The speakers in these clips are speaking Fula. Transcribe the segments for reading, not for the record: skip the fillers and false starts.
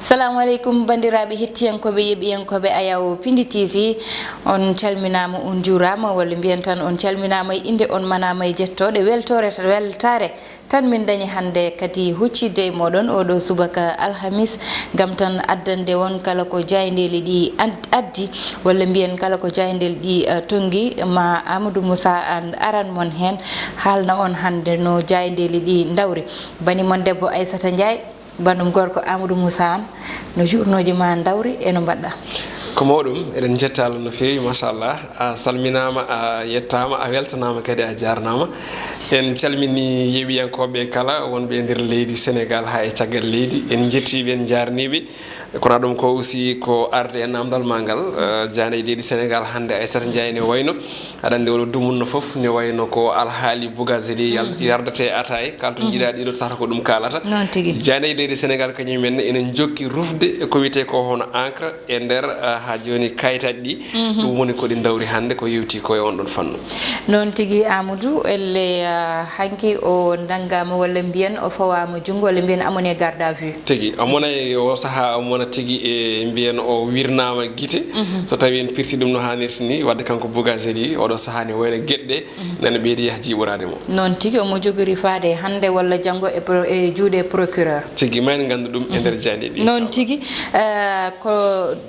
Assalamu alaikum bandiraɓe hettiyankoɓe yeɓiyankoɓe Ayaw Pindi TV on calminama on jurama walla mbiyan tan on calminama e inde on manama e jettoɗe weltare tan min dañi hande kadi huccidde moɗon oɗo subaka alhamis gam tan addande won kala ko jaydeli ɗi addi walla mbiyen kala ko jaydeli ɗi tongi ma Amadou Moussa an aran mon hen halna on hande no jaydeli ɗi dawri bani mon debbo Aissata Ndiaye bandum gorko Amadou Moussa an no journoji ma dawri eno badda ko mawɗum eɗen jettalo no fewi machallah a salminama a yettama a weltanama kadi a jarnama en calmini yeɓiyankoɓe kala wonɓe e nder leydi Sénégal ha e caggal leydi en jettiɓe en jarniɓe kono ɗum ko aussi ko arde e namdal ma ngal jane e leydi Sénégal hande Aissata Ndiaye ne wayno aɗa andi oɗo dumunno foof ne wayno ko alhaali Bougazelli yardate ataye kalto jiiɗa ɗiɗo sahata ko ɗum kalata jane e leydi Sénégal kañumenne enen jokki rufde ko wiyete ko hono encre e nder ha joni kayitaji ɗi ɗum woni koɗi dawri hande ko yewti ko e on ɗon fannu noon tigui Amadou elle hanki o dangama walla mbiyen o fawama junggo walla mbiyen amone garde à vue tigui amona o saaha amona tigui e mbiyen o wirnama guite so tawi en pirti ɗum no hannirta ni wadde kanko Bougazelli oɗo saaha ne wayno gueɗɗe nana ɓeydi yaha jiɓorade mo noon tigui omo jogori faade hande walla janggo e juuɗe procureur tigui mayne gandu ɗum e nder jandi ɗi noon tigui ko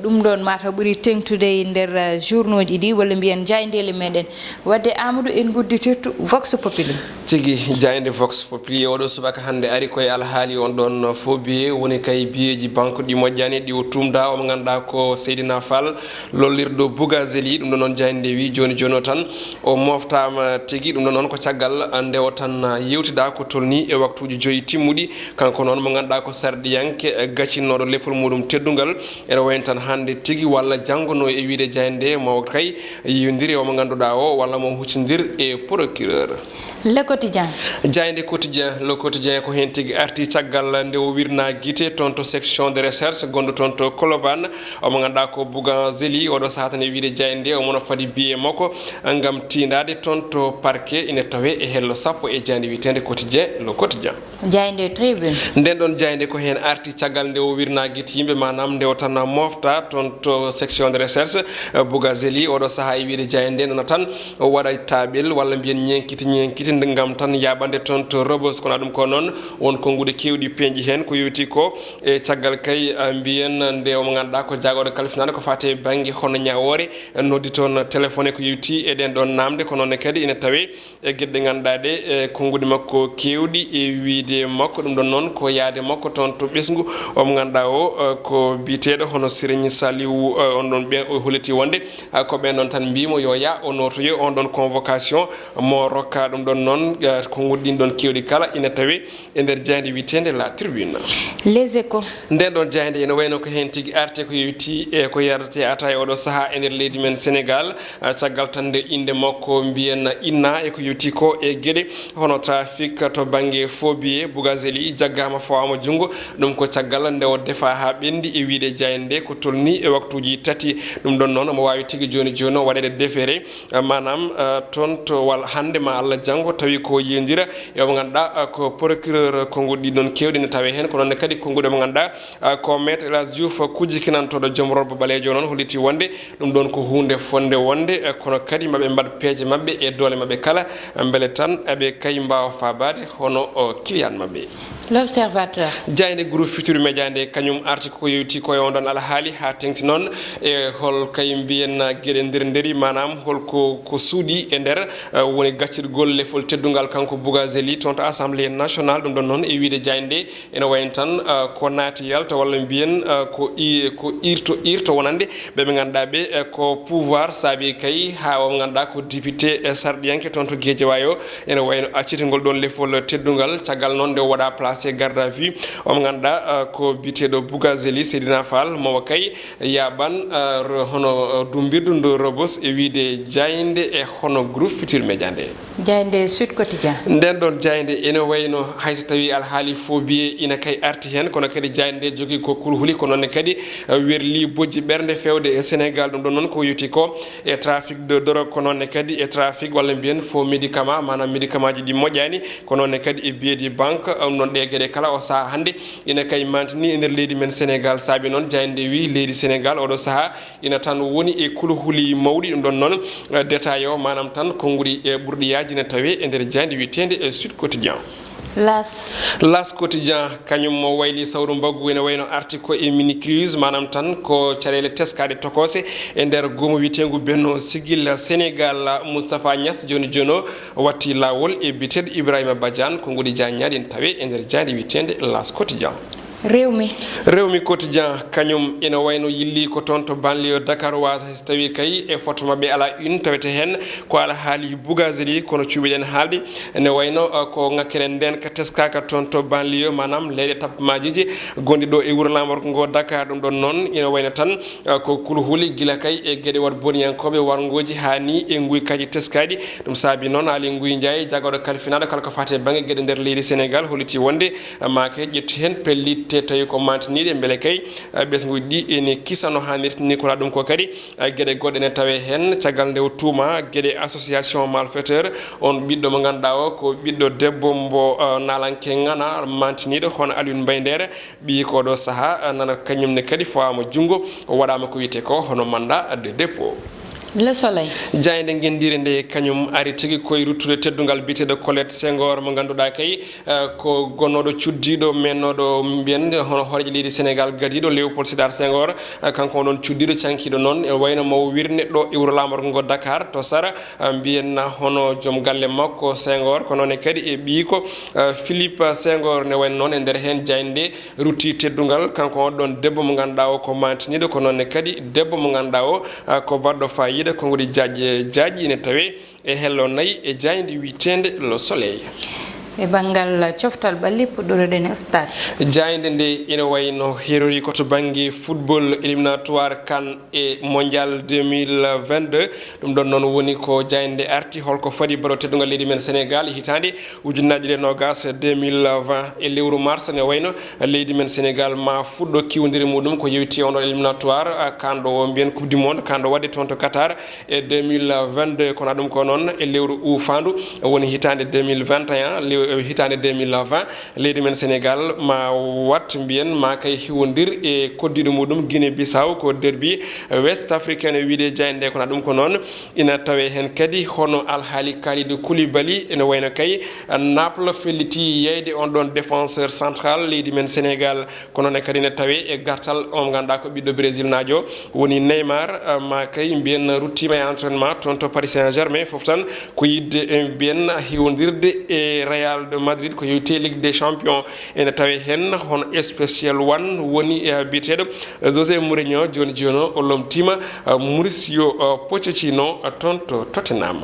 ɗum ɗon mataw ɓuuri tengtude e nder journaux ji ɗi walla mbiyen jaydeli meɗen wadde Amadou en gudditirtu Vox Populi tigui jayde Vox Populi oɗo subaka hande ari koye alhaali on ɗon faux billet woni kay biyeji banque ɗi moƴƴani ɗi o tumda omo ganduɗa ko Seydina Fall lollirɗo Bougazelli ɗum ɗo noon jayde wi joni o tan o moftama tigui ɗum ɗo noon ko caggal nde o tan yewtida ko tolni e waktuji joyi timmuɗi kanko noon mo ganduɗa ko sardiyanke gaccinnoɗo leppol muɗum teddugal ene wayno tan hande tigui walla janggo no e wiide jayde mo kay yiyodiri omo ganduɗa o walla mo huccidir e procureur Le Quotidien jayde quotidien le quotidien ko hen tigui arti caggal nde o wirna guite toon to section de recherche gonɗo toon to Colobane omo ganduɗa ko Bougazelli oɗo sahata ne wiide jayde omono fadi biye makko gam tindade toon to parquet ine tawe e hello sappo e jayde witende quotidien le quotidien jayde tribune nden ɗon jayde ko hen arti caggal nde o wirna guite yimɓe manam nde o tan mofta toon to section de recherche Bougazelli oɗo saaha e wiide jayde nono tan o waɗa taɓel walla mbiyen ñenkiti gam tan yaɓande toon to Rebeuss kono ɗum ko noon won konguɗe kewɗi peeji hen ko yewti ko e caggal kay mbiyen nde omo ganduɗa ko jagoɗo kalfinade ko fate banggue hono ñawore noddi toon téléphone ko yewti e ɗen ɗon namde ko noonne kadi ene tawe e gueɗe ganduɗa ɗe e konguɗe makko kewɗi e wiide makko ɗum ɗon noon ko yaade makko toon to ɓesgu omo ganduɗa o ko biteɗo hono Serigne Saliou on ɗon ɓe o holiti wonde ko ɓen ɗon tan mbimo yo ya o notoyo on ɗon convocation mo rokka ɗum ɗon noon ko guɗɗin ɗon kewɗi kala ina tawe e nder jayde witende La Tribune Les Échos nden ɗon jayde ene wayno ko hen tigui arte ko yewti e ko yardate ata e oɗo saaha e nder leydi men Sénégal caggal tan nde inde makko mbiyen inna e ko yewti ko e gueɗe hono trafic to banggue faux billet Bougazelli jaggama fawama junggo ɗum ko caggal nde o defa ha ɓendi e wiide jayde ko tolni e waktuji tati ɗum ɗon noon omo wawi tigui joni o waɗede déféré manam toon to walla hande ma Allah janggo tawi ko yendira e mo ganduɗa ko procureur konguɗe ɗi ɗon kewɗi ne tawe hen ko noonne kadi konguɗe mo ganduɗa ko maître El Hadji Diouf kujikinantoɗo joom robba balejo noon holliti wonde ɗum ɗon ko hunde fonde wonde kono kadi maɓe mbaɗ peeje mabɓe e doole mabɓe kala beele tan eɓe kay mbawa fabade hono client mabɓe L'Observateur jayde groupe Futurs Médias nde kañum arti ko yewti koye on ɗon alhaali ha tengti noon e hol kay mbiyen gueɗe nderi manam holko ko suuɗi e nder woni gaccirgol lefol teddugal kanko Bougazelli toon to assemblée nationale ɗum ɗon noon e wiide jayde ene wayno tan ko naati yalta walla mbiyen ko irto wonande ɓeɓe ganduɗa ɓe ko pouvoir saabi kay ha omo ganduɗa ko député sarɗiyanke toon to Guédiawaye o ene wayno accitengol ɗon lefol teddugal caggal noon nde waɗa placé garde à vue omo ganduɗa ko biteɗo Bougazelli Seydina Fall momo kay yaɓan hono dumbirdu ndo Rebeuss e wiide jayde e hono groupe Futurs Médias nde jayde Sud Quotidien nden ɗon jayde ene wayno hayso tawi alhaali phobie ina kay arti hen kono kadi jayde jogui ko kulhuli ko noonne kadi werli bojji ɓerde fewde e Sénégal ɗum ɗon noon ko yiti ko e trafic de drogue ko noonne kadi e trafic walla mbiyen faux médicament manam médicament ji ɗi moƴƴani ko noonne kadi e biyedi banque noon ɗe gueɗe kala o saaha hande ina kay mantini e nder leydi men Sénégal saabi noon jayde wi leydi Sénégal oɗo saaha ina tan woni e kulhuli mawɗi ɗum ɗon noon détail o manam tan konnguri e ɓurɗi yajine tawe e nder jayde witende e Sud Quotidien Las Quotidien kañum mo wayli sawru mbaggu ene wayno article e mini cruise manam tan ko caɗele teskade tokose e nder gomo witengu benno sigil Sénégal Moustapha Niass joni jono watti lawol e biteɗo Ibrahima Badiane ko ngudi jaññaɗi en tawe e nder jayde witende Las Quotidien Rewmi Quotidien kañum ene wayno yilli ko toon to banlieue dakaroise so tawi kay e photo mabɓe ala une tawete hen ko ala haali Bougazelli kono cuɓiɗen haalde ene wayno ko ŋakkere nden ka teskaka toon to banlieue manam leyɗe tappemajiji gonɗi ɗo e wuuro lamorgo ngo Dakar ɗum ɗon noon ene wayno tan ko kulhuli gila kay e gueɗe wat boniyankoɓe wargoji hani e guykaji teskaɗi ɗum saabi noon Ali Nguy Ndiaye jaggoɗo kalfinaɗo kala ko fate banggue gueɗe nder leydi Sénégal holliti wonde make ƴetti hen pellit te tawi ko mantiniɗe beele kay ɓesguji ɗi ene kisa no hannirta ni kola ɗum ko kadi gueɗe goɗɗe ne tawe hen caggal nde tuuma gueɗe association malfaiteur on ɓiɗɗo mo ganduɗa o ko ɓiɗɗo debbo mbo nalanke ngana mantiniɗo hono Aliou Mbaye Nder ɓi koɗo saaha nana kañumne kadi fawama junggo waɗama ko wiyete ko hono mandat de dépôt Le Soleil jayde gendire nde kañum ari tigi koye ruttude teddugal biteɗo Colette Senghor mo ganduɗa kay ko gonnoɗo cuddiɗo mennoɗo mbiyen hono horeje leydi Sénégal gadiɗo Léopold Sédar Senghor kanko ɗon cuddiɗo cankiɗo noon e wayno mo wirne ɗo e wuuro lamorgo ngo Dakar to Sara mbiyen hono joom galle makko Senghor ko noon e kadi e ɓii ko Philippe Senghor ne wayno noon e nder hen jayde rutti teddugal kanko on ɗon debbo mo ganduɗa o ko mantiniɗo ko noon e kadi debbo mo ganduɗa o ko baɗɗo fayi kongudi jaaji ine tawe e hello nayi e jayde witende Le Soleil e bangal coftal balli puɗɗoroɗen stade jayde nde ene wayno herori koto banggue football éliminatoire CAN et mondial 2022 ɗum ɗon noon woni ko jayde arti holko fadi baro teddugal leydi men Sénégal hitande ujunnaje ɗe nogas 2020 e lewru mars ne wayno leydi men Sénégal ma fuɗɗo kiwdiri muɗum ko yewti on ɗon éliminatoire CAN ɗo mbiyen coupe du monde CAN ɗo waɗe toon to Qatar e 2022 kono ɗum ko noon e lewru ufandu woni hitande 2021 hitande 2020 leydi men Sénégal ma wat mbiyen ma kay hiwondir e koddiɗo muɗum Guinée Bissau ko derby West Africain e wiide jayde kono ɗum ko noon ina tawe hen kadi hono alhaali Kalidou Koulibaly ene wayno kay Naples felliti yeyde on ɗon défenseur central leydi men Sénégal kono ne kadi ne tawe e gartal on ganduɗa ko ɓiɗɗo Brésil najo woni Neymar ma kay mbiyen ruttima e entraînement toon to Paris Saint-Germain foof tan ko yidde mbiyen hiwondirde e Real de Madrid ko yewte Ligue des Champions ene tawe hen hono spécial one woni biteɗo José Mourinho joni jono o lomtima Mauricio Pochettino toon to Tottenham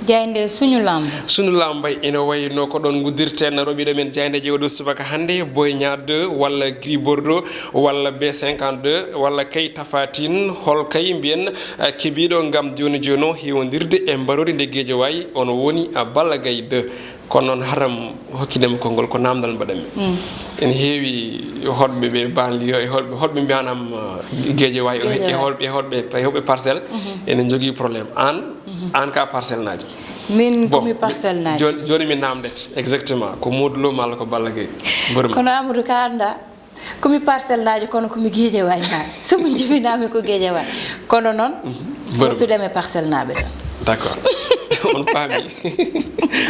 jayde suñu lamb ene wayno ko ɗon guddirten roɓiɗo men jayde jewɗo subaka hande Boy Niang 2 walla Gris Bordeaux walla B52 walla kay Tapha Tine hol kay mbiyen kebiɗo gam joni jono hewdirde e mbarori nde Guédiawaye on woni Balla Gaye 2 kono noon haram hokkidema konngol ko namdal mbaɗanmi en heewi hoɗɓe ɓe banlieue e hoɗɓe mbiyanam Guédiawaye e hoɓɓe parcelle ene jogui probléme an ka parcelle najo min komi parcelle najo joni mi namdete exactement ko Modou Lo malla ko Balla Gaye kono Amadou ka anda komi parcelle najo kono komi Guédiawaye najo somo jibinami ko Guédiawaye kono noon hoppideme parcelle naɓe ɗon d'accord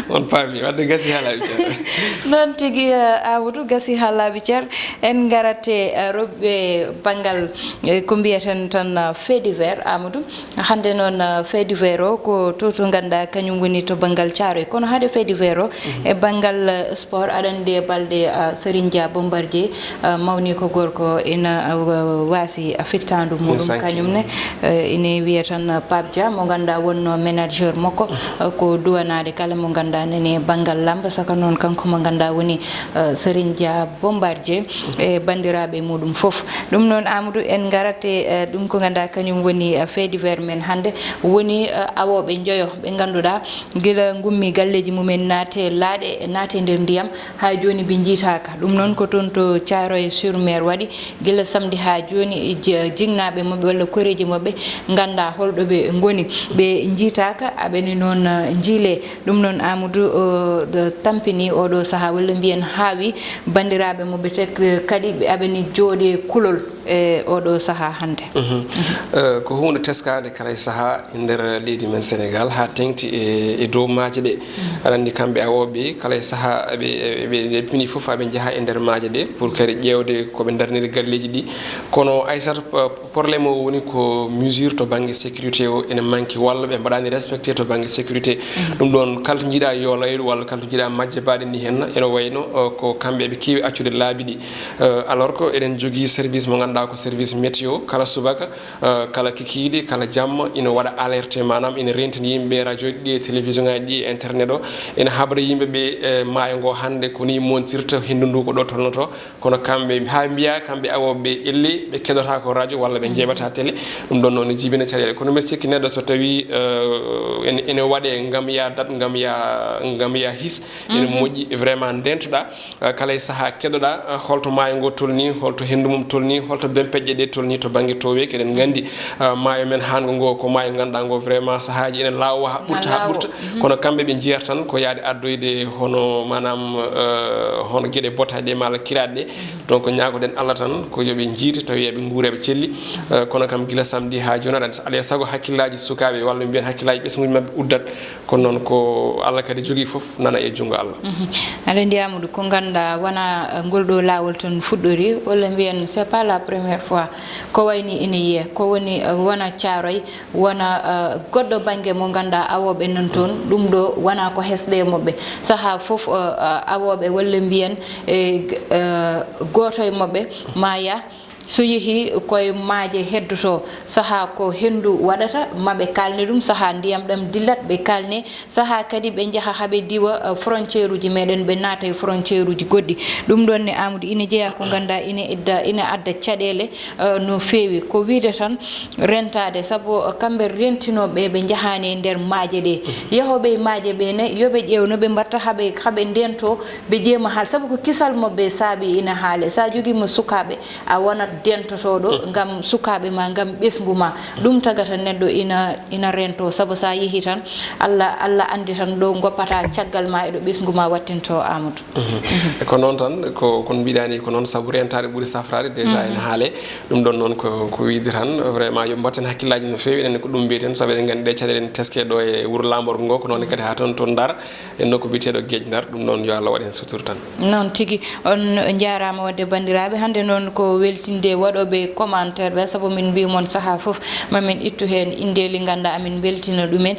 on paami wadde gasi haalaɓe ceer noon tigui Amadou gasi haalaɓe ceer en garate roɓɓe banggal ko mbiyeten tan fait divers Amadou hande noon fait divers o ko to ganduɗa kañum woni to banggal Thiaroye kono hade fait divers o e banggal sport aɗa andi balde Serigne Dia Bombardier mawni ko gorko ina waasi fittandu muɗum kañumne ine wiya tan Pape Dia mo ganduɗa wonno manager makko ko duwanade kala mo ganda nene bangal lamba saka non kanko mo ganda woni Serigne Dia Bombardier e bandirabe mudum fof dum non Amadou en garate dum ko ganda kanyum woni fait divers men hande woni awobe joyo be ganduda gila gummi galleji mumen naate laade naate nder ndiyam ha joni be jitaka dum non ko ton to Thiaroye sur Mer wadi gila samedi ha joni jingnabe mabbe walla koreji mabbe ganda holdo be ngoni be jitaka abeni non jile dum non Amadou de tampini odo saha walla mbiyen haawi bandirabe mabbe tek kadi be abeni jode kulol e odo saha hande ko hunde teskade kala saha nder leydi men Sénégal ha tengti e dow maaje de arandi kambe awobe kala saha be pini fof abe jaha e nder maaje de pour kadi ƴewde ko be darniri galleji di kono aysat problème o woni ko mesure to bangi sécurité o ene manki walla be badani respecté to bangi sécurité dum don kalto jida yo layru walla kalto jida majje baade ni hen eno wayno ko kambe be kiwi accude laabidi alors que eden jogi service mo ganda ko service météo kala subaka kala kikidi kala jamma ina wada alerte manam ina rentini yimbe radio di télévision di internet o ina habra yimbe be maayo go hande ko ni montirta hindundu ko do tolnoto kono kambe ha biya kambe awobe illi be kedota ko radio walla be jebata télé dum don non jibina calele kono mi sikki neddo so tawi ene wade ngam ya dat ngam ya his ene moji vraiment dentuda kala saha kedoda holto maayo go tolni holto hendumum tolni holto bempejje de tolni to bangi to weke den gandi maayo men hango go ko maayo ganda go vraiment sahaaji ene lawa ha burta kono kambe be jiertan ko yaade addoyde hono manam hono gede botade mala kirade donc nyaago den Allah tan ko yobe jiite to yebe nguurebe celli kono kam gila samedi ha jona dan ale sago hakkillaji sukabe walla mbiyen hakkillaji besnguji mabbe uddat ko non ko Allah kadi jogi fof nana e jungo Allah ala ndiamudu ko ganda wana goldo lawol ton fuddori walla mbiyen c'est pas la première fois ko wayni ene yiye ko woni wana Thiaroye wana goddo bange mo ganda awobe non ton dum do wana ko hesde mobbe saha fof awobe walla mbiyen goto e mobbe maya so yehi koy maaje heddoto saha ko hendu wadata mabe kalne dum saha ndiyam dam dillat be kalne saha kadi be jaha habe diwa frontière uji meden be natay frontière uji goddi dum don ne Amadou ine jeya ko ganda ine adda cadele no fewi ko wiide tan rentade sabo kambe rentinobe be jahane nder maaje de yahobe maaje be ne yobe ƴewno be batta habe ndento be jema hal sabo ko kisal mobbe saabi ina haale sa jogi mo sukabe a wona dentotodo ngam sukabe ma ngam besnguma dum tagata neddo ina rento sabo sa yehi tan Allah andi tan do goppata ciagal ma e do besnguma wattinto Amadou e ko non tan ko kon bidani ko non sabu rentade buri safrade déjà en haale dum don non ko wiidi tan vraiment yo mbatten hakkillaji no fewi en ko dum bieten sabe en gande cadelen teske do e wuro lambor ngo ko non kadi ha ton dar en nokko bitedo geej dar dum non yo Allah waden sutur tan non tigi on jaarama wadde bandirabe hande non ko weltinde wadobe commentaire be sabo min bi mon saha fof mamin ittu hen indeli ganda amin beltina dumen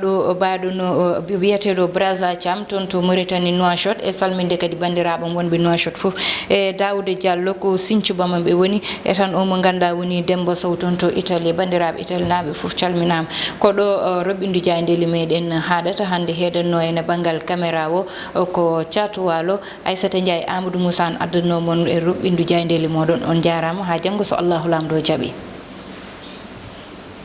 do baado no biyetedo Braza Cham ton to Mauritanie Nouakchott e salminde kadi bandirabe wonbe Nouakchott fof e Daouda Diallo ko Sinthiou Bama be woni e tan o mo ganda woni Demba Sow ton to Italie bandirabe Italie nabe fof calminama ko do Robindu Diandeli meden haadata hande hedenno ene bangal caméra o ko Thiatou Walo Aissata Ndiaye Amadou Moussa adduno mon e Robindu Diandeli modon on jaarama ha jango so Allahu lamdo jabi